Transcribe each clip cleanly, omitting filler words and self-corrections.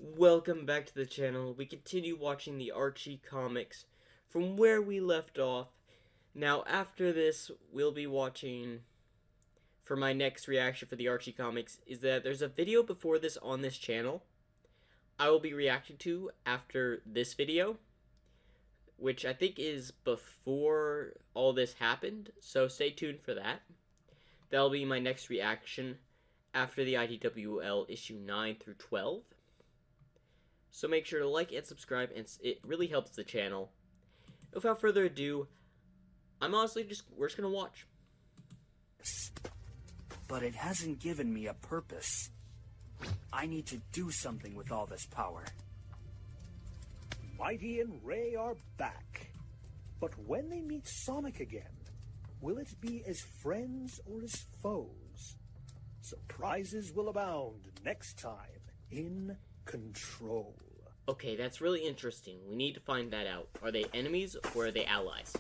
Welcome back to the channel. We continue watching the Archie comics from where we left off. Now after this, we'll be watching, for my next reaction for the Archie comics, is that there's a video before this on this channel I will be reacting to after this video, which I think is before all this happened, so stay tuned for that. That'll be my next reaction after the IDWL issue 9 through 12. So make sure to like and subscribe, and it really helps the channel. Without further ado, we're just gonna watch. But it hasn't given me a purpose. I need to do something with all this power. Mighty and Ray are back. But when they meet Sonic again, will it be as friends or as foes? Surprises will abound next time in Control. Okay, that's really interesting. We need to find that out. Are they enemies or are they allies?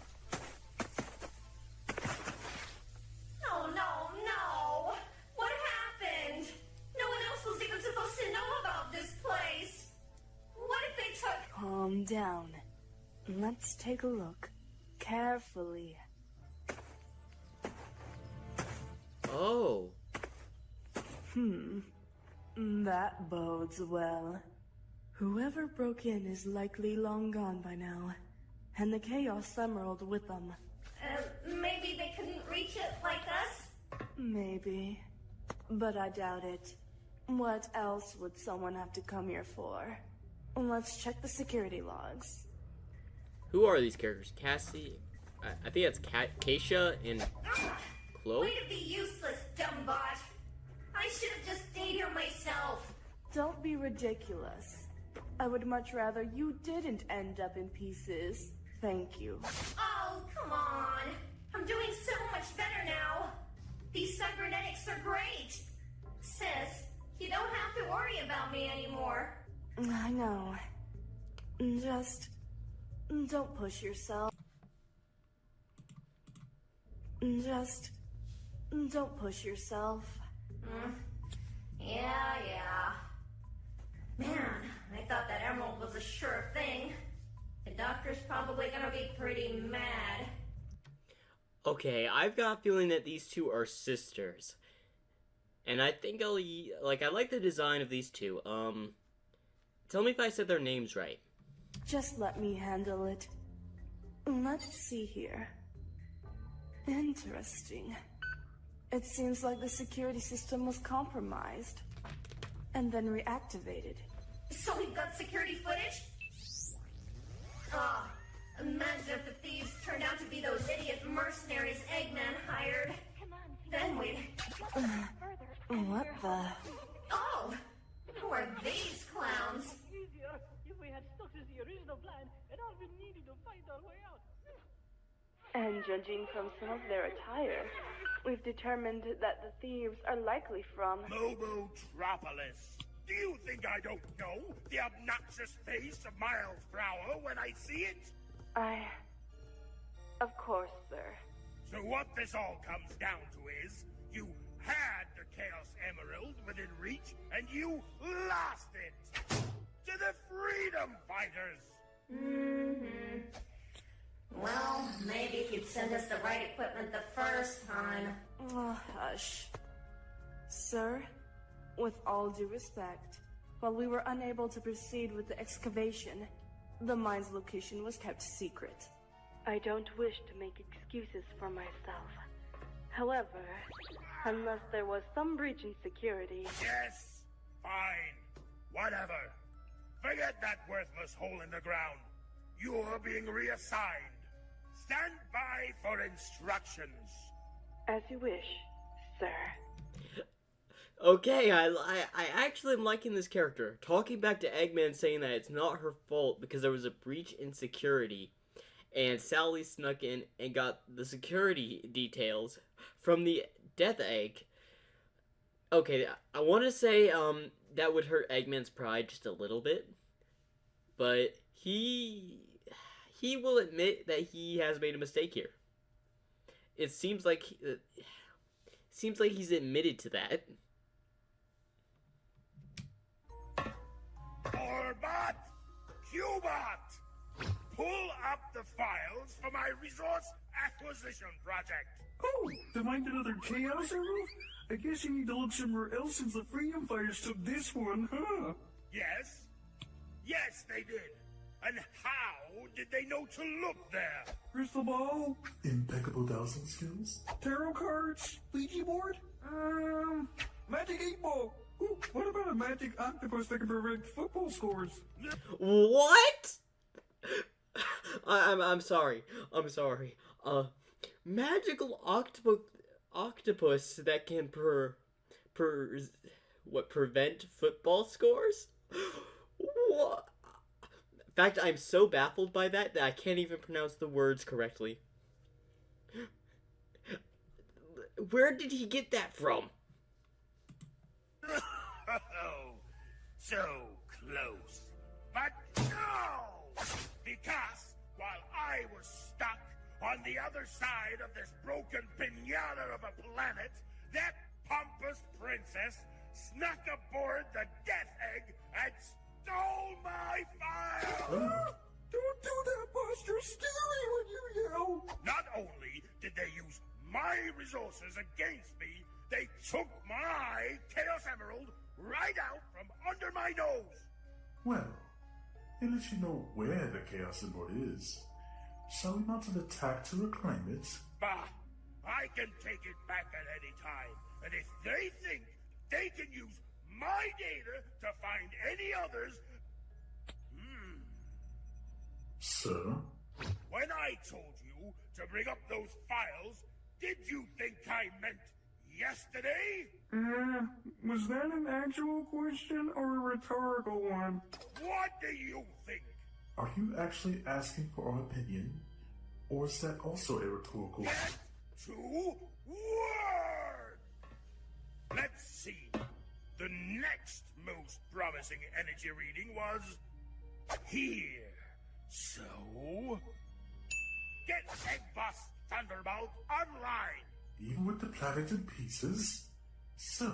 No! What happened? No one else was even supposed to know about this place. What if they took... Calm down. Let's take a look. Carefully. Oh. That bodes well. Whoever broke in is likely long gone by now, and the Chaos Emerald with them. Maybe they couldn't reach it like us? Maybe. But I doubt it. What else would someone have to come here for? Let's check the security logs. Who are these characters? Cassie? I think that's Keisha and Chloe? Way to be useless, dumb bot. I should have just stayed here myself. Don't be ridiculous. I would much rather you didn't end up in pieces. Thank you. Oh, come on. I'm doing so much better now. These cybernetics are great. Sis, you don't have to worry about me anymore. I know. Just don't push yourself. Just don't push yourself. Yeah. Man, I thought that emerald was a sure thing. The doctor's probably gonna be pretty mad. Okay, I've got a feeling that these two are sisters. And I think I like the design of these two. Tell me if I said their names right. Just let me handle it. Let's see here. Interesting. It seems like the security system was compromised and then reactivated. So we've got security footage? Imagine if the thieves turned out to be those idiot mercenaries Eggman hired. Then we'd... What the? Oh! Who are these clowns? Easier if we had stuck to the original plan and all we needed to find our way out. And judging from some of their attire, we've determined that the thieves are likely from... Mobotropolis. Do you think I don't know the obnoxious face of Miles Prower when I see it? Of course, sir. So what this all comes down to is, you had the Chaos Emerald within reach, and you lost it! To the Freedom Fighters! Well, maybe if you'd send us the right equipment the first time. Oh, hush. Sir, with all due respect, while we were unable to proceed with the excavation, the mine's location was kept secret. I don't wish to make excuses for myself. However, unless there was some breach in security... Yes, fine, whatever. Forget that worthless hole in the ground. You're being reassigned. Stand by for instructions. As you wish, sir. Okay, I actually am liking this character. Talking back to Eggman saying that it's not her fault because there was a breach in security. And Sally snuck in and got the security details from the Death Egg. Okay, I want to say that would hurt Eggman's pride just a little bit. But he will admit that he has made a mistake here. It seems like he's admitted to that. Cubot! Pull up the files for my resource acquisition project. Oh, did I get another Chaos Emerald? I guess you need to look somewhere else since the Freedom Fighters took this one, huh? Yes? Yes, they did. And how did they know to look there? Crystal ball? Impeccable dowsing skills? Tarot cards? Ouija board? Magic 8 ball. Ooh, what about a magic octopus that can predict football scores? What? I'm sorry. I'm sorry. Magical octopus that can prevent football scores? What? In fact, I'm so baffled by that I can't even pronounce the words correctly. Where did he get that from? Oh, so close. But no! Because while I was stuck on the other side of this broken pinata of a planet, that pompous princess snuck aboard the Death Egg and stole my file! Don't do that, boss. You're scary when you yell. Not only did they use my resources against me, they took my Chaos Emerald right out from under my nose! Well, at least you know where the Chaos Emerald is. Shall we mount an attack to reclaim it? Bah! I can take it back at any time, and if they think they can use my data to find any others... Sir? When I told you to bring up those files, did you think I meant yesterday? Was that an actual question or a rhetorical one? What do you think? Are you actually asking for our opinion? Or is that also a rhetorical? Get to work! Let's see. The next most promising energy reading was here. So, get Egg Boss Thunderbolt online. Even with the planet in pieces? Sir,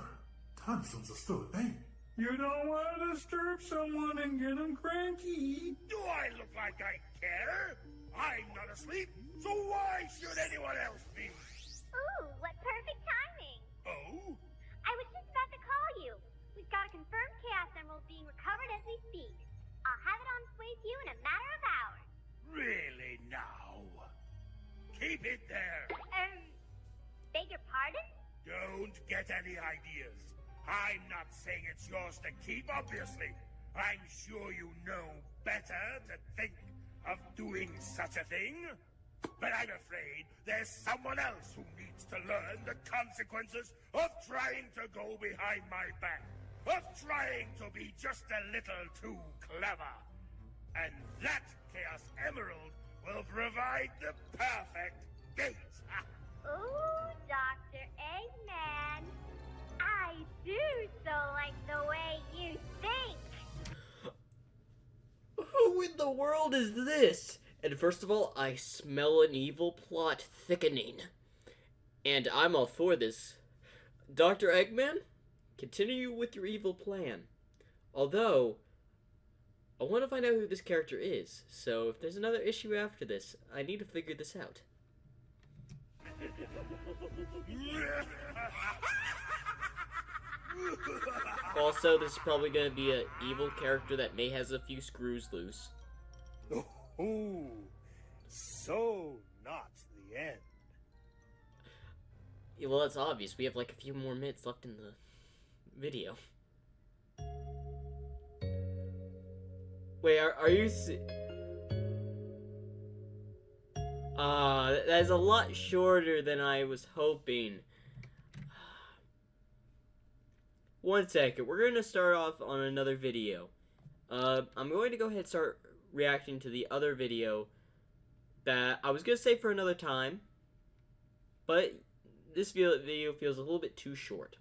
time zones are still a thing. You don't want to disturb someone and get them cranky. Do I look like I care? I'm not asleep, so why should anyone else be? Ooh, what perfect timing! Oh? I was just about to call you. We've got a confirmed Chaos Emerald being recovered as we speak. I'll have it on its way to you in a matter of hours. Really now? Keep it there. Beg your pardon? Don't get any ideas. I'm not saying it's yours to keep, obviously. I'm sure you know better to think of doing such a thing. But I'm afraid there's someone else who needs to learn the consequences of trying to go behind my back. Of trying to be just a little too clever. And that Chaos Emerald will provide the perfect gate. Ooh, Dr. Eggman. I do so like the way you think. Who in the world is this? And first of all, I smell an evil plot thickening. And I'm all for this. Dr. Eggman, continue with your evil plan. Although, I want to find out who this character is. So if there's another issue after this, I need to figure this out. Also, this is probably going to be an evil character that may has a few screws loose. Oh, so not the end. Yeah, well, that's obvious. We have like a few more minutes left in the video. Wait, are you that is a lot shorter than I was hoping. One second, we're going to start off on another video. I'm going to go ahead and start reacting to the other video that I was going to save for another time, but this video feels a little bit too short.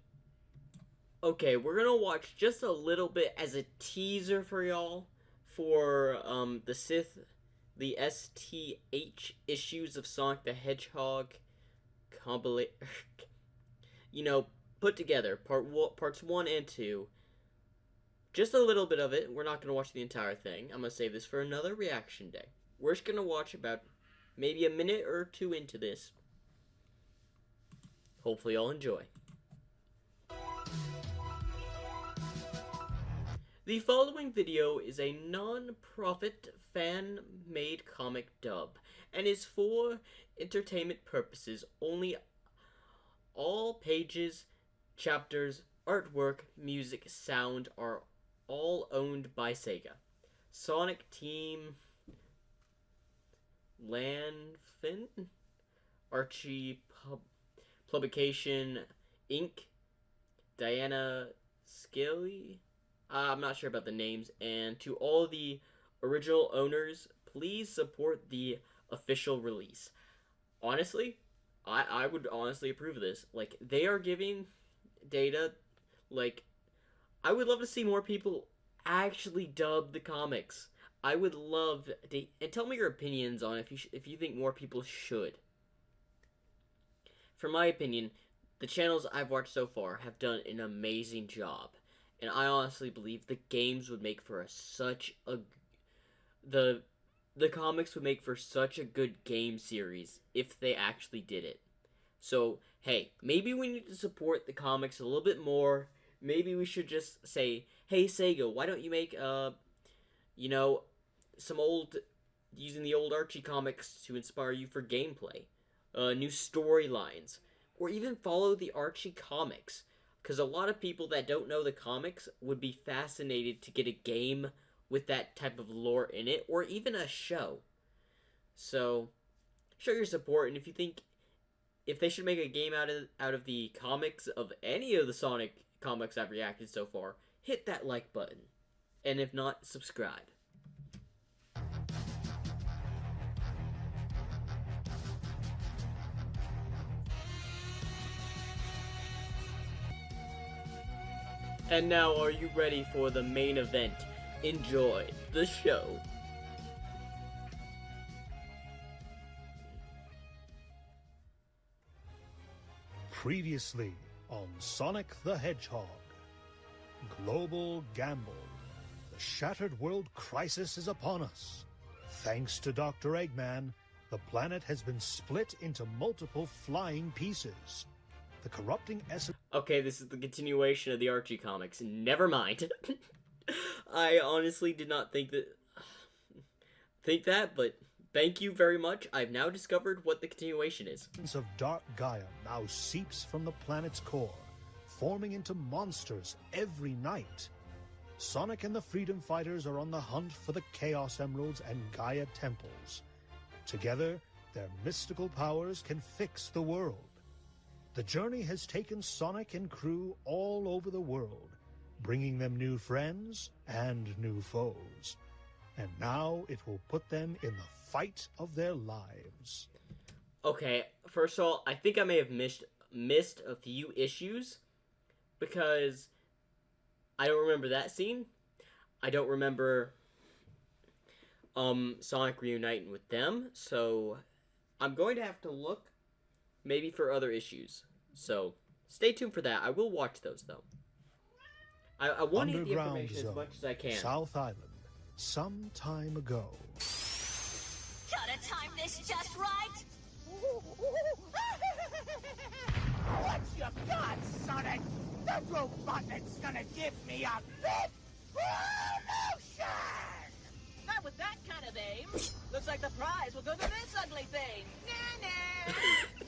Okay, we're going to watch just a little bit as a teaser for y'all for the STH issues of Sonic the Hedgehog put together, parts 1 and 2. just a little bit of it. We're not going to watch the entire thing. I'm going to save this for another reaction day. We're just going to watch about maybe a minute or two into this. Hopefully you'll enjoy. The following video is a non-profit fan-made comic dub and is for entertainment purposes only. All pages, chapters, artwork, music, sound are all owned by Sega. Sonic Team, Lanfin, Archie Publication, Inc., Diana Scaly. I'm not sure about the names. And to all the original owners, please support the official release. Honestly, I would honestly approve of this. Like, they are giving data. Like, I would love to see more people actually dub the comics. I would love to, and tell me your opinions on if you think more people should. For my opinion, the channels I've watched so far have done an amazing job. And I honestly believe the games would make for the comics would make for such a good game series if they actually did it. So, hey, maybe we need to support the comics a little bit more. Maybe we should just say, hey, Sega, why don't you make, using the old Archie comics to inspire you for gameplay, new storylines, or even follow the Archie comics. Because a lot of people that don't know the comics would be fascinated to get a game with that type of lore in it, or even a show. So, show your support, and if you think if they should make a game out of the comics of any of the Sonic comics I've reacted so far, hit that like button. And if not, subscribe. And now, are you ready for the main event? Enjoy the show. Previously on Sonic the Hedgehog. Global gamble. The shattered world crisis is upon us. Thanks to Dr. Eggman, the planet has been split into multiple flying pieces. The corrupting essence... Okay, this is the continuation of the Archie comics. Never mind. I honestly did not think that, but thank you very much. I've now discovered what the continuation is. Of dark Gaia now seeps from the planet's core, forming into monsters every night. Sonic and the Freedom Fighters are on the hunt for the Chaos Emeralds and Gaia Temples. Together, their mystical powers can fix the world. The journey has taken Sonic and crew all over the world, bringing them new friends and new foes. And now it will put them in the fight of their lives. Okay, first of all, I think I may have missed a few issues, because I don't remember that scene. I don't remember Sonic reuniting with them, so I'm going to have to look maybe for other issues. So stay tuned for that. I will watch those though. I want to get the information as much as I can. South Island, some time ago. Gotta time this just right. What you got, Sonic? The robot that's gonna give me a big promotion! Not with that kind of aim. Looks like the prize will go to this ugly thing.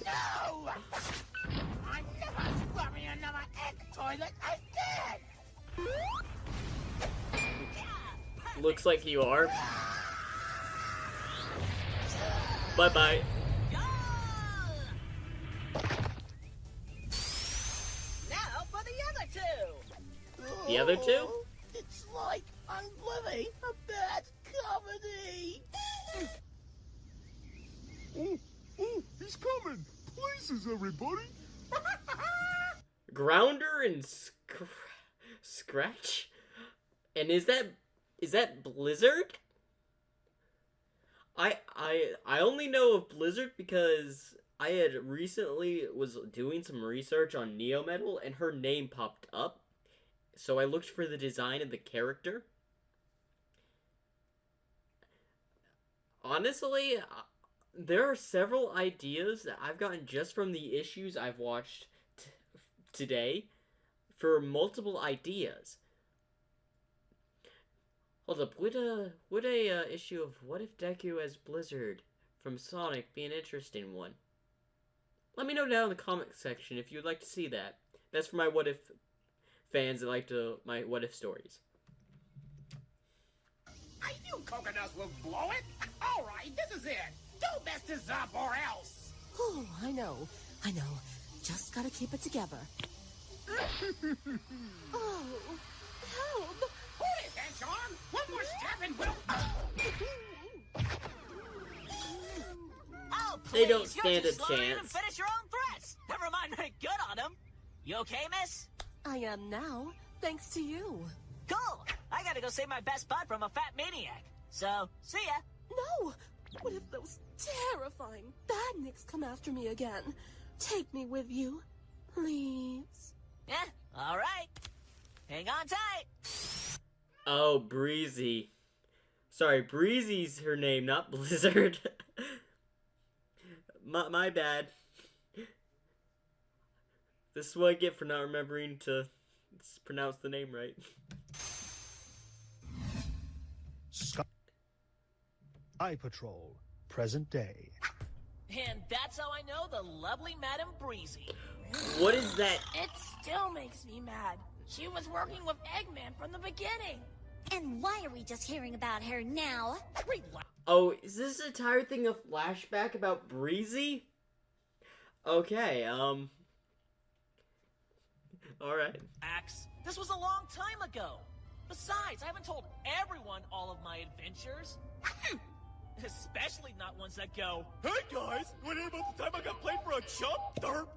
No! I'm never squirming another egg toilet again! Looks like you are. Bye-bye. Now for the other two. The other two? It's like I'm living a bad comedy! He's coming! Places, everybody! Grounder and Scratch? And is that Blizzard? I only know of Blizzard because I had recently was doing some research on Neo Metal and her name popped up, So I looked for the design of the character. Honestly, there are several ideas that I've gotten just from the issues I've watched today for multiple ideas. Hold up, would a issue of What If Deku as Blizzard from Sonic be an interesting one? Let me know down in the comment section if you'd like to see that. That's for my What If fans that like my What If stories. I knew coconuts would blow it. All right, this is it. Don't mess this up or else. Oh, I know. Just gotta keep it together. Oh, help! Hold it, Hedgehog. One more step and we'll... Oh, please, They don't you're stand just a slowing in and chance. finish your own threats. Never mind, make good on them. You okay, miss? I am now, thanks to you. Cool. I gotta go save my best bud from a fat maniac. So, see ya. No! What if those terrifying badniks come after me again? Take me with you, please. Yeah, all right. Hang on tight. Oh, Breezy. Sorry, Breezy's her name, not Blizzard. my bad. This is what I get for not remembering to pronounce the name right. Sky Patrol, present day. And that's how I know the lovely Madam Breezy. What is that? It still makes me mad. She was working with Eggman from the beginning. And why are we just hearing about her now? Oh, is this entire thing a flashback about Breezy? Okay, alright. Axe, this was a long time ago. Besides, I haven't told everyone all of my adventures. Especially not ones that go, "Hey guys, what about the time I got played for a chump derp?"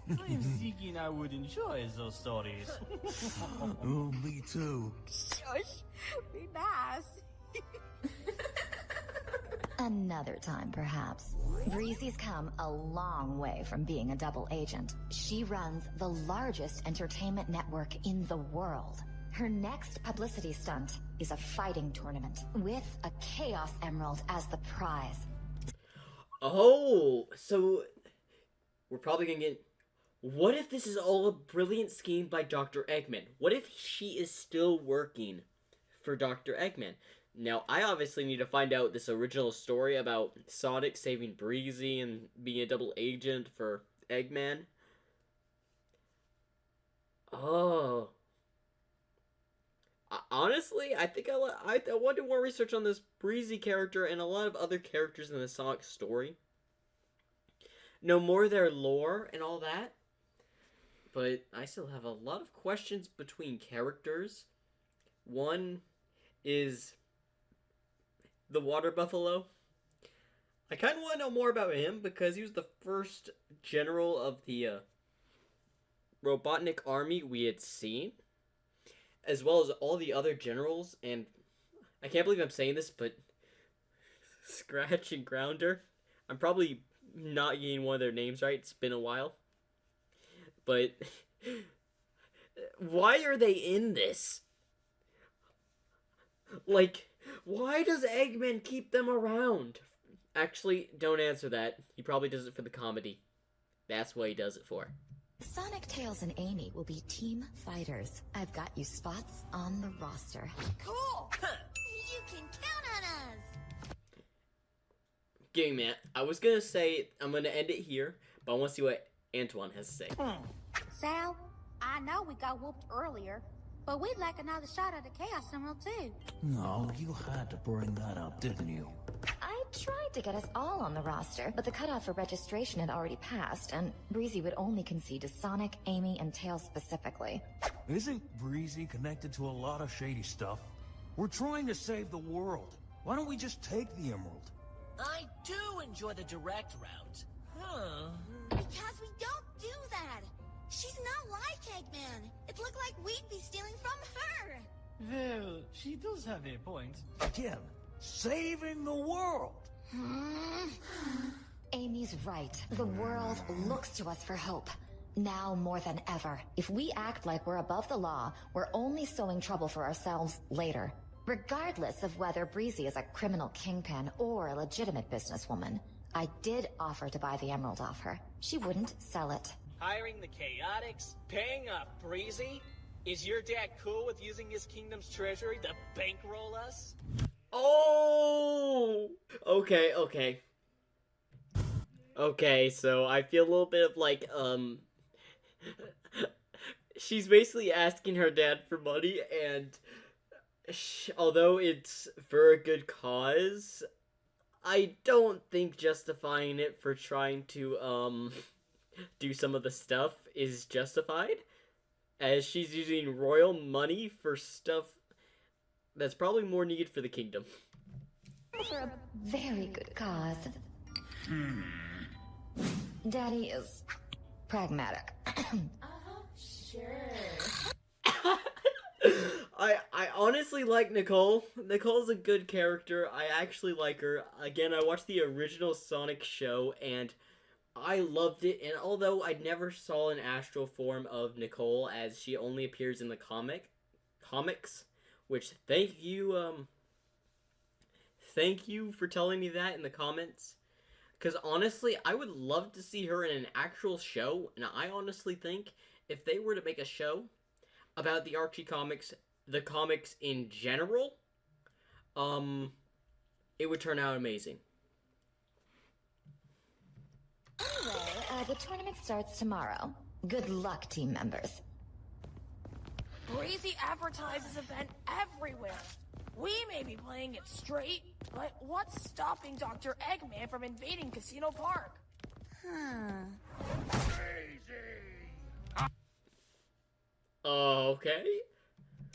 I'm thinking I would enjoy those stories. Oh, me too. Shush, be nice. Another time, perhaps. Breezy's come a long way from being a double agent. She runs the largest entertainment network in the world. Her next publicity stunt is a fighting tournament with a Chaos Emerald as the prize. Oh, so we're probably gonna get... What if this is all a brilliant scheme by Dr. Eggman? What if she is still working for Dr. Eggman? Now, I obviously need to find out this original story about Sonic saving Breezy and being a double agent for Eggman. Oh. Honestly, I think I want to do more research on this Breezy character and a lot of other characters in the Sonic story. Know more of their lore and all that. But I still have a lot of questions between characters. One is the Water Buffalo. I kind of want to know more about him because he was the first general of the Robotnik army we had seen, as well as all the other generals. And I can't believe I'm saying this, but Scratch and Grounder, I'm probably not getting one of their names right. It's been a while. But why are they in this? Like, why does Eggman keep them around? Actually, don't answer that. He probably does it for the comedy. That's what he does it for. Sonic, Tails, and Amy will be team fighters. I've got you spots on the roster. Cool! You can count on us! Give me, man. I was gonna say I'm gonna end it here, but I want to see what Antoine has to say. Sal, I know we got whooped earlier, but we'd like another shot at the Chaos Emerald too. No, you had to bring that up, didn't you? I tried to get us all on the roster, but the cutoff for registration had already passed, and Breezy would only concede to Sonic, Amy, and Tails specifically. Isn't Breezy connected to a lot of shady stuff? We're trying to save the world. Why don't we just take the emerald? I do enjoy the direct route. Because we don't do that! She's not like Eggman! It looked like we'd be stealing from her! Well, she does have a point. Again, saving the world! Amy's right. The world looks to us for hope. Now more than ever, if we act like we're above the law, we're only sowing trouble for ourselves later. Regardless of whether Breezy is a criminal kingpin or a legitimate businesswoman, I did offer to buy the emerald off her. She wouldn't sell it. Hiring the Chaotix? Paying up Breezy? Is your dad cool with using his kingdom's treasury to bankroll us? Oh! Okay. Okay, so I feel a little bit of like, she's basically asking her dad for money, and although it's for a good cause, I don't think justifying it for trying to, do some of the stuff is justified, as she's using royal money for stuff that's probably more needed for the kingdom. For a very good cause. Daddy is pragmatic. Sure. I honestly like Nicole. Nicole's a good character. I actually like her. Again, I watched the original Sonic show, and I loved it. And although I never saw an astral form of Nicole, as she only appears in the comics, which thank you for telling me that in the comments. Because honestly, I would love to see her in an actual show, and I honestly think if they were to make a show about the Archie comics, the comics in general, it would turn out amazing. Anyway, the tournament starts tomorrow. Good luck, team members. Breezy advertises event everywhere. We may be playing it straight, but what's stopping Dr. Eggman from invading Casino Park? Okay.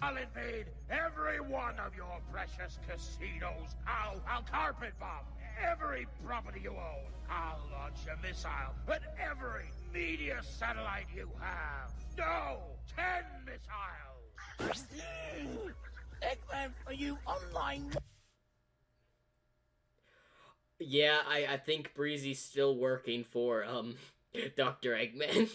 I'll invade every one of your precious casinos. I'll carpet bomb every property you own. I'll launch a missile at every media satellite you have. No, 10 missiles. Eggman, are you online? Yeah, I think Breezy's still working for, Dr. Eggman.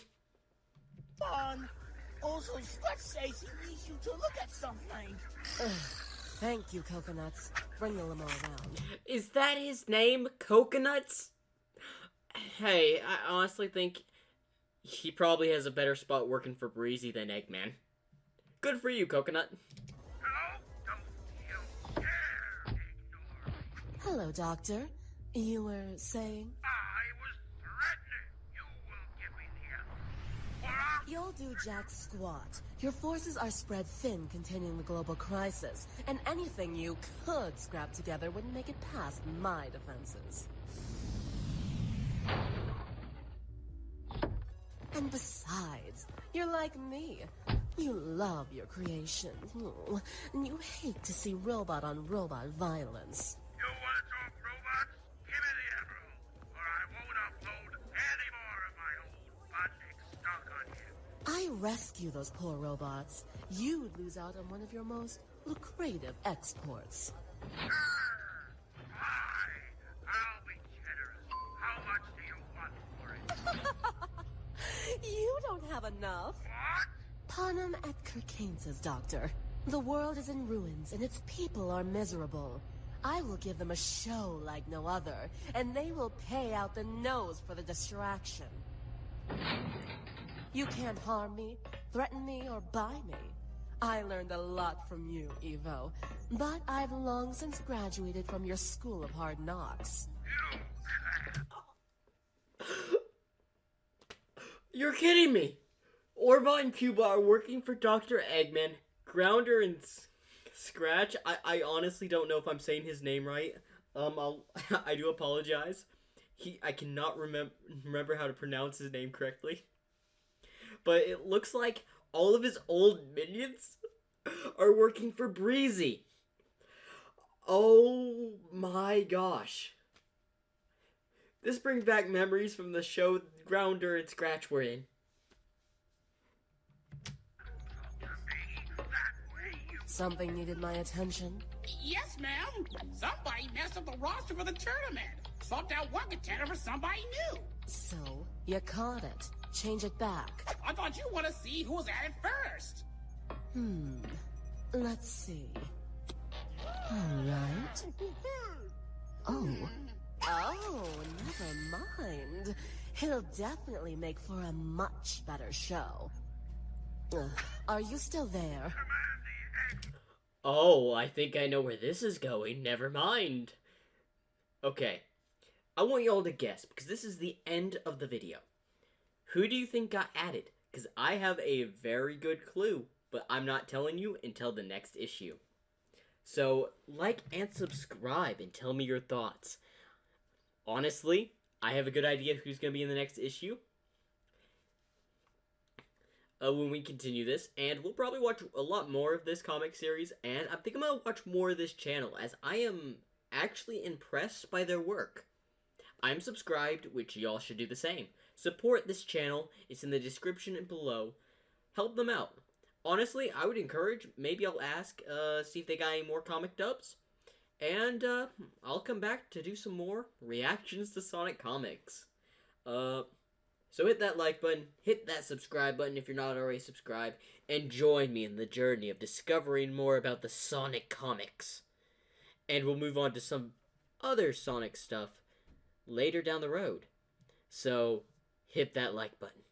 Also, Stretch says he needs you to look at something. Thank you, Coconuts. Bring the limo around. Is that his name? Coconuts? Hey, I honestly think he probably has a better spot working for Breezy than Eggman. Good for you, Coconut. Hello, Doctor. You were saying? I was threatening you will give me the emerald. You'll do jack squat. Your forces are spread thin containing the global crisis, and anything you could scrap together wouldn't make it past my defenses. And besides, you're like me. You love your creation, and you hate to see robot-on-robot violence. You want to talk robots? Give me the emerald, or I won't upload any more of my old Bandit stock on you. I rescue those poor robots. You'd lose out on one of your most lucrative exports. I'll be generous. How much do you want for it? You don't have enough. What? Panem et circenses, Doctor. The world is in ruins, and its people are miserable. I will give them a show like no other, and they will pay out the nose for the distraction. You can't harm me, threaten me, or buy me. I learned a lot from you, Evo, but I've long since graduated from your school of hard knocks. You're kidding me! Orbot and Cuba are working for Dr. Eggman, Grounder and Scratch. I honestly don't know if I'm saying his name right. I do apologize. I cannot remember how to pronounce his name correctly. But it looks like all of his old minions are working for Breezy. Oh my gosh. This brings back memories from the show Grounder and Scratch were in. Something needed my attention? Yes, ma'am. Somebody messed up the roster for the tournament. Swapped out one contender for somebody new. So, you caught it. change it back. I thought you want to see who was at it first. Let's see. Alright. Oh, never mind. He'll definitely make for a much better show. Are you still there? Oh, I think I know where this is going. Never mind. Okay. I want y'all to guess, because this is the end of the video. Who do you think got added? Because I have a very good clue, but I'm not telling you until the next issue. So, like and subscribe and tell me your thoughts. Honestly, I have a good idea who's going to be in the next issue. When we continue this, and we'll probably watch a lot more of this comic series, and I think I'm going to watch more of this channel, as I am actually impressed by their work. I'm subscribed, which y'all should do the same. Support this channel, it's in the description and below. Help them out. Honestly, I would encourage, maybe I'll ask, see if they got any more comic dubs. And, I'll come back to do some more reactions to Sonic comics. So hit that like button, hit that subscribe button if you're not already subscribed, and join me in the journey of discovering more about the Sonic comics. And we'll move on to some other Sonic stuff later down the road. So, hit that like button.